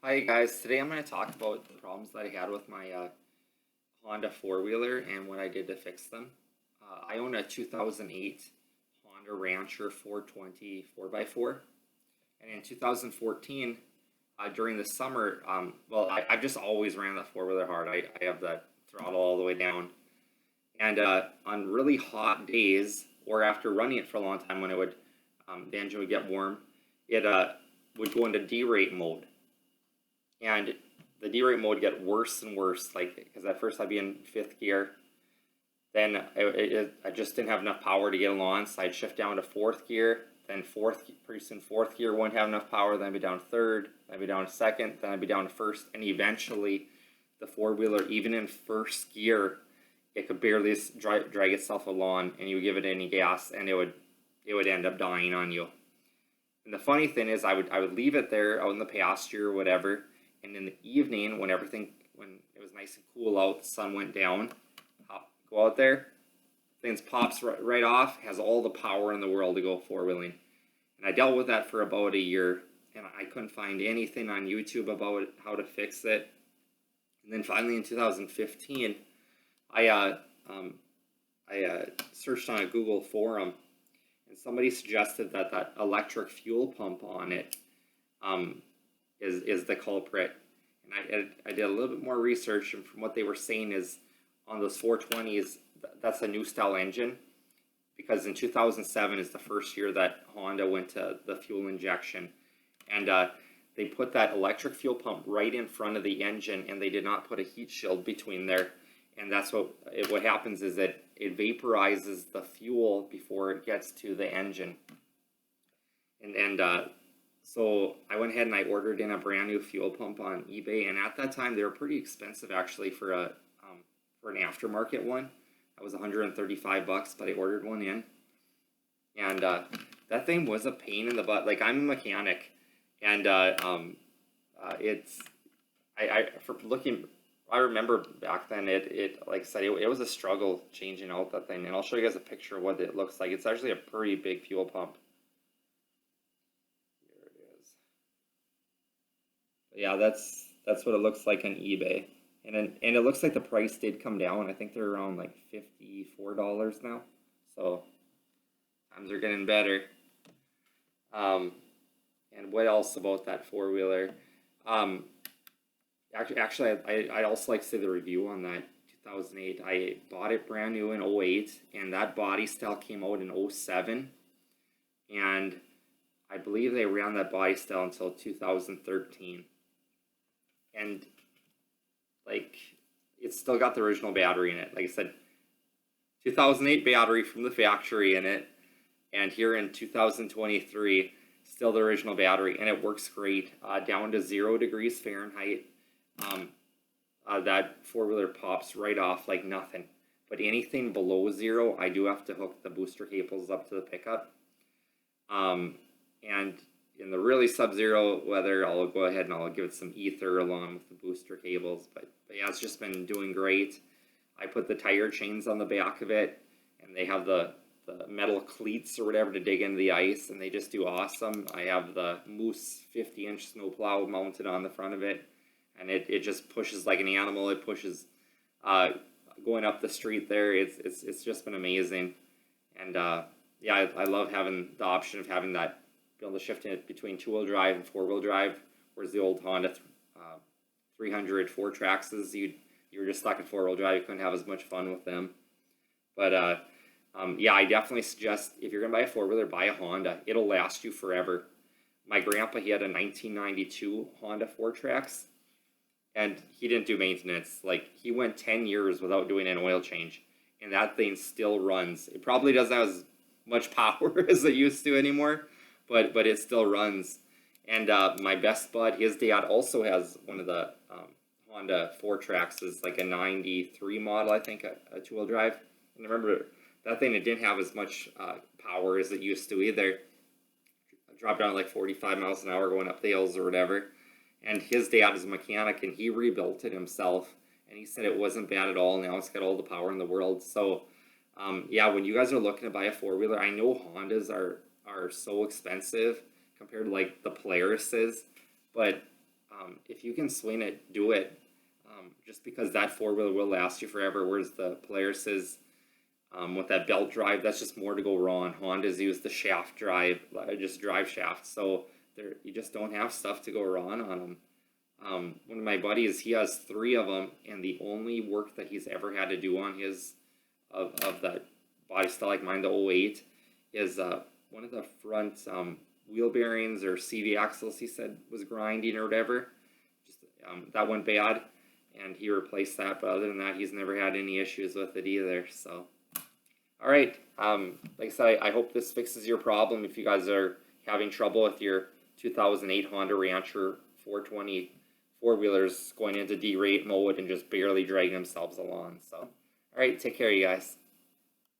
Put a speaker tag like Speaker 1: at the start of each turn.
Speaker 1: Hi guys, today I'm going to talk about the problems that I had with my Honda four-wheeler and what I did to fix them. I own a 2008 Honda Rancher 420 4x4, and in 2014, during the summer, I've just always ran that four-wheeler hard. I have that throttle all the way down, and on really hot days or after running it for a long time when the engine would get warm, it would go into D-rate mode. And the D-rate mode get worse and worse, like, because at first I'd be in fifth gear, then I just didn't have enough power to get along, so I'd shift down to fourth gear, then pretty soon fourth gear wouldn't have enough power, then I'd be down to third, then I'd be down to second, then I'd be down to first, and eventually the four-wheeler, even in first gear, it could barely drag itself along, and you would give it any gas, and it would end up dying on you. And the funny thing is, I would leave it there out in the pasture or whatever. And in the evening, when it was nice and cool out, the sun went down, go out there, things pops right off, has all the power in the world to go four-wheeling. And I dealt with that for about a year, and I couldn't find anything on YouTube about how to fix it. And then finally in 2015, I searched on a Google forum, and somebody suggested that electric fuel pump on it is the culprit. And I did a little bit more research, and from what they were saying is on those 420s, that's a new style engine, because in 2007 is the first year that Honda went to the fuel injection, and they put that electric fuel pump right in front of the engine, and they did not put a heat shield between there, and that's what happens is that it vaporizes the fuel before it gets to the engine, and so I went ahead and I ordered in a brand new fuel pump on eBay, and at that time they were pretty expensive actually for an aftermarket one. That was $135, but I ordered one in, and that thing was a pain in the butt. Like, I'm a mechanic, and I remember back then it like I said, it was a struggle changing out that thing, and I'll show you guys a picture of what it looks like. It's actually a pretty big fuel pump. Yeah, that's what it looks like on eBay, and it looks like the price did come down. I think they're around like $54 now, so times are getting better. And what else about that four-wheeler? Actually, I'd also like to say the review on that 2008. I bought it brand new in 08, and that body style came out in 07, and I believe they ran that body style until 2013. And like, it's still got the original battery in it. Like I said, 2008 battery from the factory in it, and here in 2023, still the original battery, and it works great. Down to 0 degrees Fahrenheit, that four-wheeler pops right off like nothing. But anything below 0, I do have to hook the booster cables up to the pickup. And in the really sub-zero weather, I'll go ahead and I'll give it some ether along with the booster cables. But yeah, it's just been doing great. I put the tire chains on the back of it, and they have the metal cleats or whatever to dig into the ice, and they just do awesome. I have the Moose 50-inch snowplow mounted on the front of it, and it just pushes like an animal. It pushes going up the street there. It's just been amazing. And yeah, I love having the option of having that, be able to shift it between two-wheel drive and four-wheel drive, whereas the old Honda 300 4-Traxes, you were just stuck in four-wheel drive. You couldn't have as much fun with them. But yeah, I definitely suggest, if you're gonna buy a four-wheeler, buy a Honda. It'll last you forever. My grandpa, he had a 1992 Honda 4-Trax, and he didn't do maintenance. Like, he went 10 years without doing an oil change, and that thing still runs. It probably doesn't have as much power as it used to anymore, but it still runs. And my best bud, his dad also has one of the Honda 4-Traxes, like a 93 model, I think, a two-wheel drive. And I remember that thing, it didn't have as much power as it used to either. I dropped down like 45 miles an hour going up the hills or whatever. And his dad is a mechanic, and he rebuilt it himself. And he said it wasn't bad at all. Now it's got all the power in the world. So yeah, when you guys are looking to buy a four-wheeler, I know Hondas are so expensive compared to like the Polarises, but if you can swing it, do it. Just because that four-wheeler will last you forever, whereas the Polaris is with that belt drive, that's just more to go wrong. Honda's use the shaft drive, just drive shaft, so there you just don't have stuff to go wrong on them. One of my buddies, he has 3 of them, and the only work that he's ever had to do on his of that body style like mine, the 08, is one of the front wheel bearings or CV axles. He said was grinding or whatever. Just that went bad, and he replaced that. But other than that, he's never had any issues with it either. So, all right. Like I said, I hope this fixes your problem. If you guys are having trouble with your 2008 Honda Rancher 420 four-wheelers going into derate mode and just barely dragging themselves along. So, all right, take care, you guys.